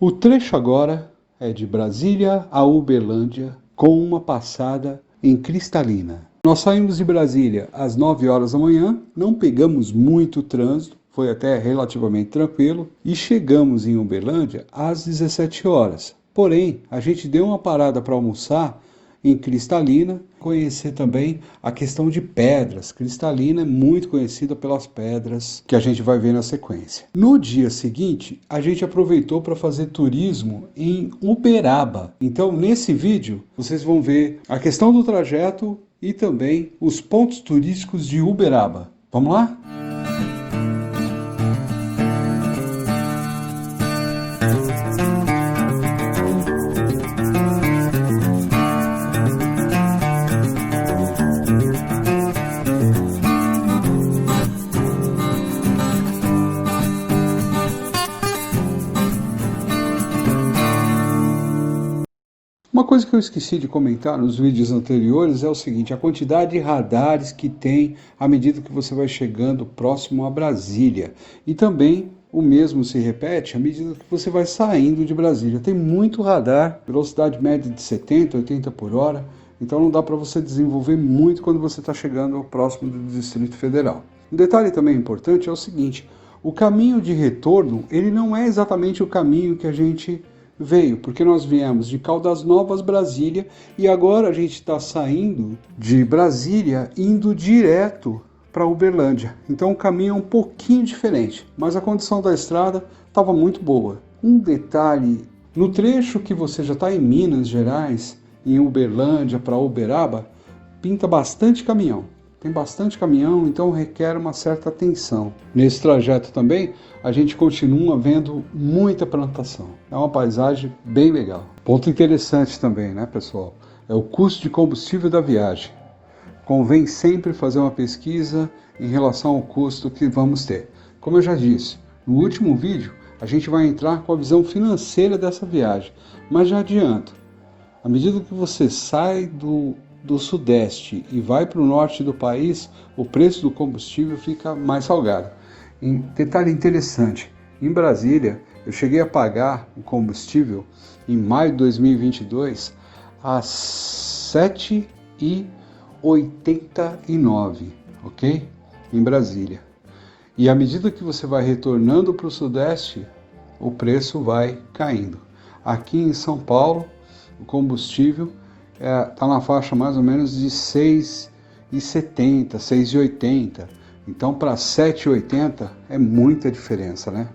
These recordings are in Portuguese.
O trecho agora é de Brasília a Uberlândia, com uma passada em Cristalina. Nós saímos de Brasília às 9 horas da manhã, não pegamos muito trânsito, foi até relativamente tranquilo, e chegamos em Uberlândia às 17 horas. Porém, a gente deu uma parada para almoçar em Cristalina, conhecer também a questão de pedras. Cristalina é muito conhecida pelas pedras que a gente vai ver na sequência. No dia seguinte, a gente aproveitou para fazer turismo em Uberaba. Então, nesse vídeo, vocês vão ver a questão do trajeto e também os pontos turísticos de Uberaba. Vamos lá? Uma coisa que eu esqueci de comentar nos vídeos anteriores é o seguinte: a quantidade de radares que tem à medida que você vai chegando próximo a Brasília. E também o mesmo se repete à medida que você vai saindo de Brasília. Tem muito radar, velocidade média de 70, 80 por hora, então não dá para você desenvolver muito quando você está chegando próximo do Distrito Federal. Um detalhe também importante é o seguinte: o caminho de retorno, ele não é exatamente o caminho que a gente veio, porque nós viemos de Caldas Novas, Brasília, e agora a gente está saindo de Brasília, indo direto para Uberlândia. Então o caminho é um pouquinho diferente, mas a condição da estrada estava muito boa. Um detalhe, no trecho que você já está em Minas Gerais, em Uberlândia para Uberaba, pinta bastante caminhão. Tem bastante caminhão, então requer uma certa atenção. Nesse trajeto também, a gente continua vendo muita plantação. É uma paisagem bem legal. Ponto interessante também, né, pessoal? É o custo de combustível da viagem. Convém sempre fazer uma pesquisa em relação ao custo que vamos ter. Como eu já disse, no último vídeo, a gente vai entrar com a visão financeira dessa viagem. Mas já adianto, à medida que você sai do Sudeste e vai para o norte do país, o preço do combustível fica mais salgado. Detalhe interessante, em Brasília eu cheguei a pagar o combustível em maio de 2022 a R$ 7,89, ok? Em Brasília. E à medida que você vai retornando para o Sudeste, o preço vai caindo. Aqui em São Paulo, o combustível está na faixa mais ou menos de 6,70, 6,80. Então para 7,80 é muita diferença, né?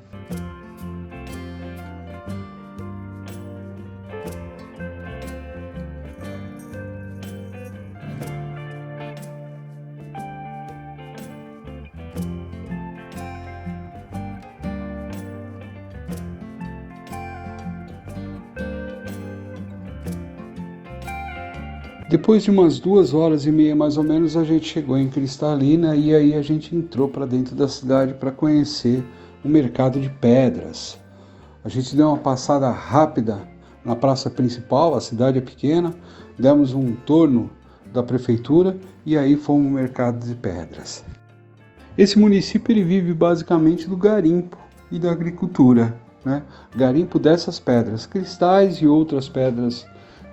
Depois de umas 2 horas e meia mais ou menos, a gente chegou em Cristalina e aí a gente entrou para dentro da cidade para conhecer o mercado de pedras. A gente deu uma passada rápida na praça principal, a cidade é pequena, demos um torno da prefeitura e aí fomos ao mercado de pedras. Esse município ele vive basicamente do garimpo e da agricultura, né? Garimpo dessas pedras, cristais e outras pedras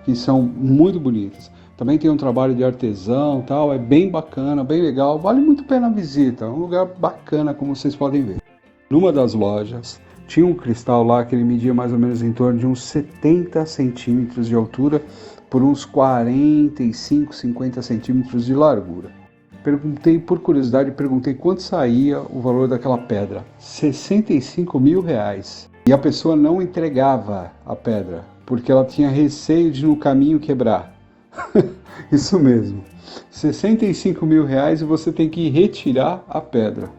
que são muito bonitas. Também tem um trabalho de artesão, tal, é bem bacana, bem legal, vale muito a pena a visita, é um lugar bacana como vocês podem ver. Numa das lojas tinha um cristal lá que ele media mais ou menos em torno de uns 70 centímetros de altura por uns 45, 50 centímetros de largura. Perguntei, por curiosidade, quanto saía o valor daquela pedra. R$ 65 mil. E a pessoa não entregava a pedra, porque ela tinha receio de no caminho quebrar. Isso mesmo, R$ 65 mil e você tem que retirar a pedra.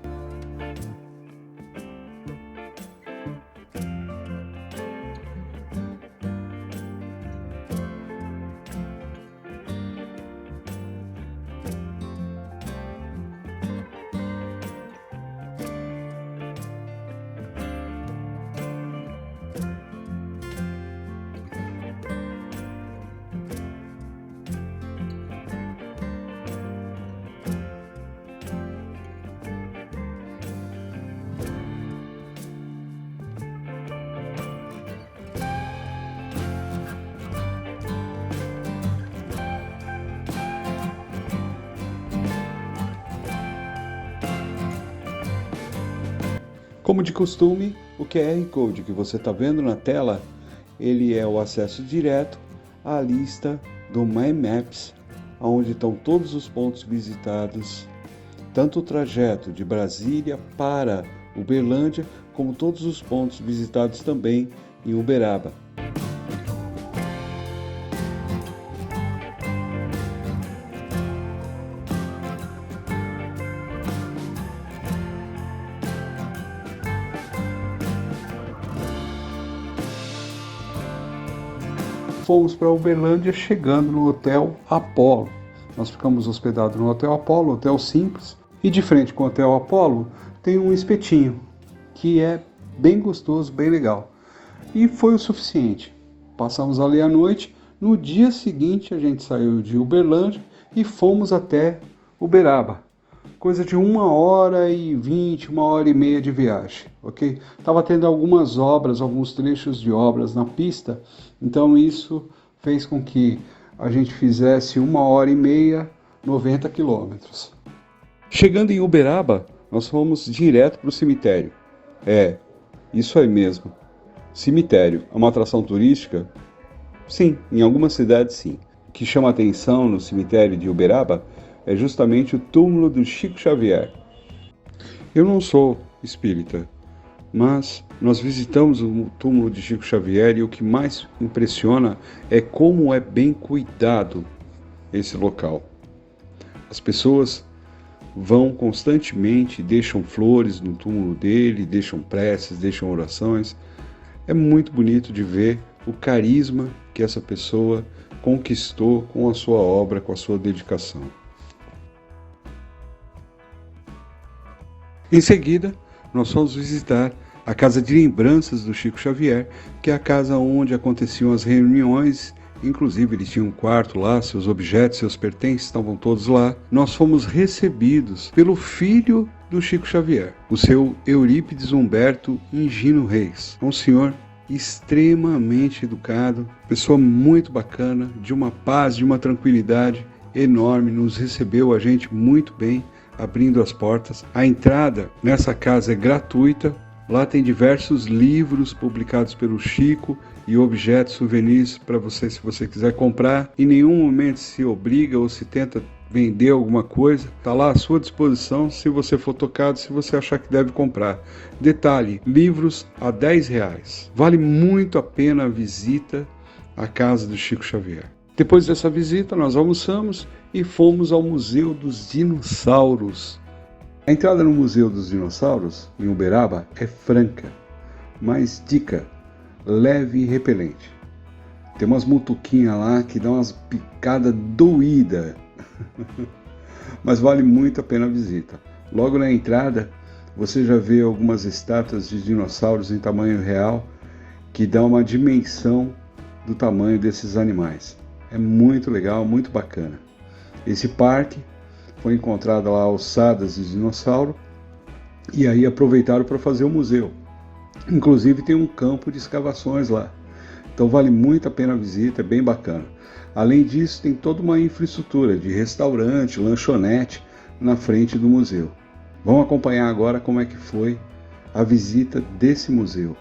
Como de costume, o QR Code que você está vendo na tela, ele é o acesso direto à lista do My Maps, onde estão todos os pontos visitados, tanto o trajeto de Brasília para Uberlândia, como todos os pontos visitados também em Uberaba. Fomos para Uberlândia chegando no Hotel Apollo. Nós ficamos hospedados no Hotel Apollo, hotel simples, e de frente com o Hotel Apollo tem um espetinho, que é bem gostoso, bem legal. E foi o suficiente. Passamos ali a noite, no dia seguinte a gente saiu de Uberlândia e fomos até Uberaba. Coisa de 1h20, 1h30 de viagem, ok? Estava tendo algumas obras, alguns trechos de obras na pista, então isso fez com que a gente fizesse 1h30, 90 quilômetros. Chegando em Uberaba, nós fomos direto para o cemitério. Isso aí mesmo. Cemitério é uma atração turística? Sim, em algumas cidades sim. O que chama atenção no cemitério de Uberaba é justamente o túmulo do Chico Xavier. Eu não sou espírita, mas nós visitamos o túmulo de Chico Xavier e o que mais impressiona é como é bem cuidado esse local. As pessoas vão constantemente, deixam flores no túmulo dele, deixam preces, deixam orações. É muito bonito de ver o carisma que essa pessoa conquistou com a sua obra, com a sua dedicação. Em seguida, nós fomos visitar a Casa de Lembranças do Chico Xavier, que é a casa onde aconteciam as reuniões. Inclusive ele tinha um quarto lá, seus objetos, seus pertences estavam todos lá. Nós fomos recebidos pelo filho do Chico Xavier, o seu Eurípides Humberto Higino Reis, um senhor extremamente educado, pessoa muito bacana, de uma paz, de uma tranquilidade enorme, nos recebeu a gente muito bem, abrindo as portas. A entrada nessa casa é gratuita. Lá tem diversos livros publicados pelo Chico e objetos, souvenirs para você, se você quiser comprar. Em nenhum momento se obriga ou se tenta vender alguma coisa. Está lá à sua disposição se você for tocado, se você achar que deve comprar. Detalhe, livros a R$10. Vale muito a pena a visita à casa do Chico Xavier. Depois dessa visita, nós almoçamos e fomos ao Museu dos Dinossauros. A entrada no Museu dos Dinossauros, em Uberaba, é franca, mas dica, leve e repelente. Tem umas mutuquinhas lá que dão umas picadas doídas, mas vale muito a pena a visita. Logo na entrada, você já vê algumas estátuas de dinossauros em tamanho real, que dão uma dimensão do tamanho desses animais. É muito legal, muito bacana. Esse parque foi encontrado lá ossadas de dinossauro e aí aproveitaram para fazer o museu. Inclusive tem um campo de escavações lá. Então vale muito a pena a visita, é bem bacana. Além disso, tem toda uma infraestrutura de restaurante, lanchonete na frente do museu. Vamos acompanhar agora como é que foi a visita desse museu.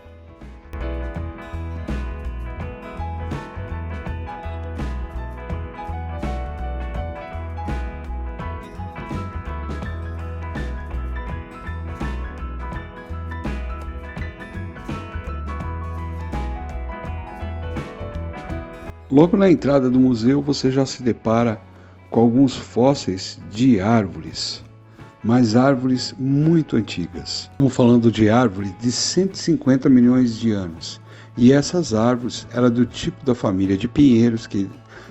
Logo na entrada do museu você já se depara com alguns fósseis de árvores, mas árvores muito antigas. Estamos falando de árvores de 150 milhões de anos. E essas árvores eram do tipo da família de pinheiros, que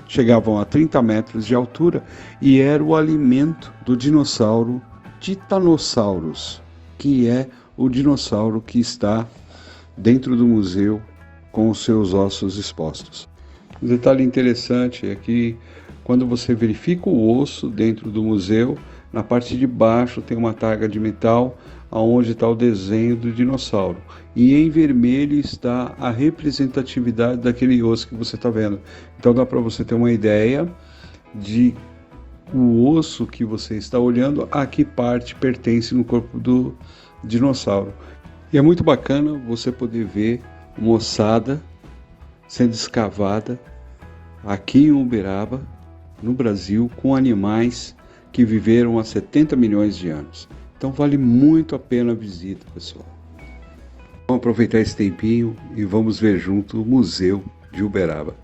chegavam a 30 metros de altura e era o alimento do dinossauro Titanossauros, que é o dinossauro que está dentro do museu com os seus ossos expostos. Um detalhe interessante é que quando você verifica o osso dentro do museu, na parte de baixo tem uma tag de metal onde está o desenho do dinossauro. E em vermelho está a representatividade daquele osso que você está vendo. Então dá para você ter uma ideia de o osso que você está olhando, a que parte pertence no corpo do dinossauro. E é muito bacana você poder ver uma ossada sendo escavada aqui em Uberaba, no Brasil, com animais que viveram há 70 milhões de anos. Então vale muito a pena a visita, pessoal. Vamos aproveitar esse tempinho e vamos ver junto o Museu de Uberaba.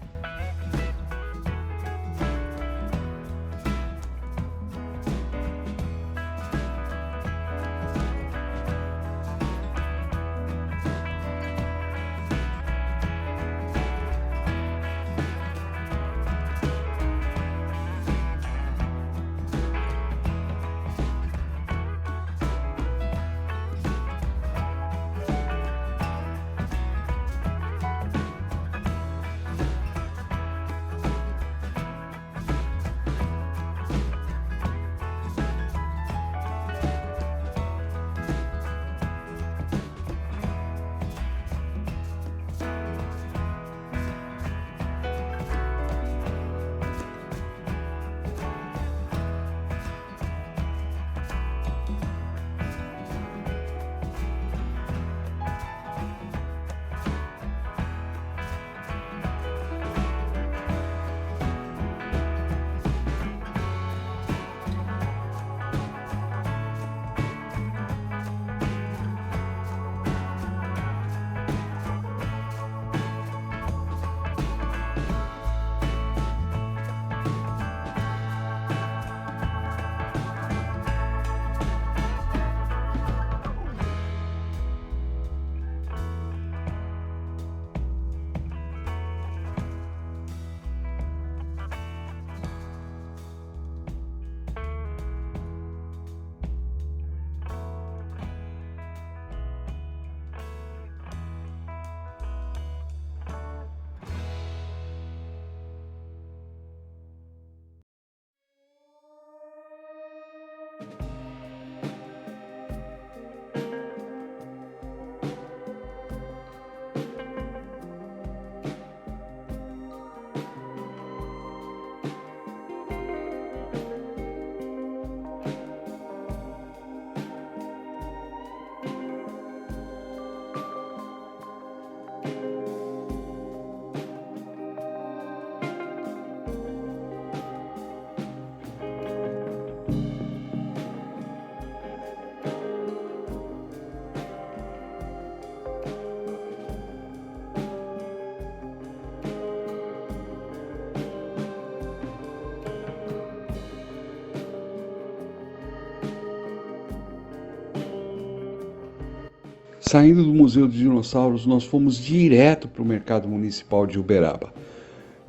Saindo do Museu dos Dinossauros, nós fomos direto para o Mercado Municipal de Uberaba.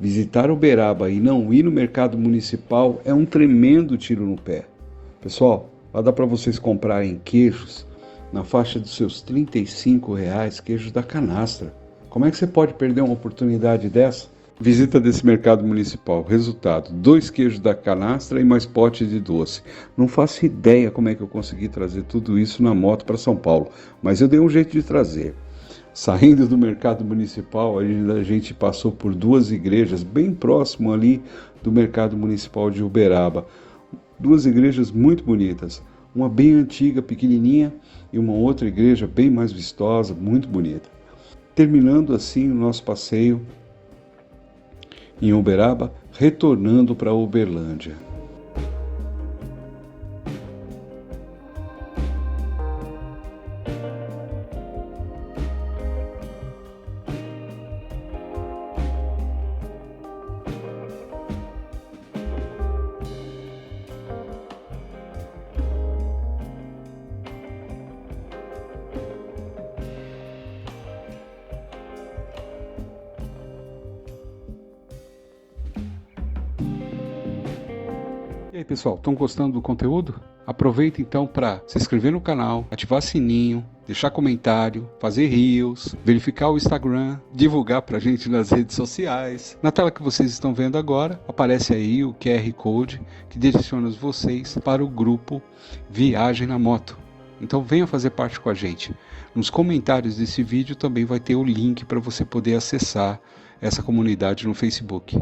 Visitar Uberaba e não ir no Mercado Municipal é um tremendo tiro no pé. Pessoal, lá dá para vocês comprarem queijos na faixa dos seus R$ 35, queijos da canastra. Como é que você pode perder uma oportunidade dessa? Visita desse mercado municipal. Resultado: 2 queijos da canastra e mais pote de doce. Não faço ideia como é que eu consegui trazer tudo isso na moto para São Paulo, mas eu dei um jeito de trazer. Saindo do mercado municipal, a gente passou por 2 igrejas bem próximo ali do mercado municipal de Uberaba. 2 igrejas muito bonitas. Uma bem antiga, pequenininha, e uma outra igreja bem mais vistosa, muito bonita. Terminando assim o nosso passeio em Uberaba, retornando para Uberlândia. E aí, pessoal, estão gostando do conteúdo? Aproveita então para se inscrever no canal, ativar sininho, deixar comentário, fazer reels, verificar o Instagram, divulgar pra gente nas redes sociais. Na tela que vocês estão vendo agora, aparece aí o QR Code que direciona vocês para o grupo Viagem na Moto. Então venha fazer parte com a gente. Nos comentários desse vídeo também vai ter o link para você poder acessar essa comunidade no Facebook.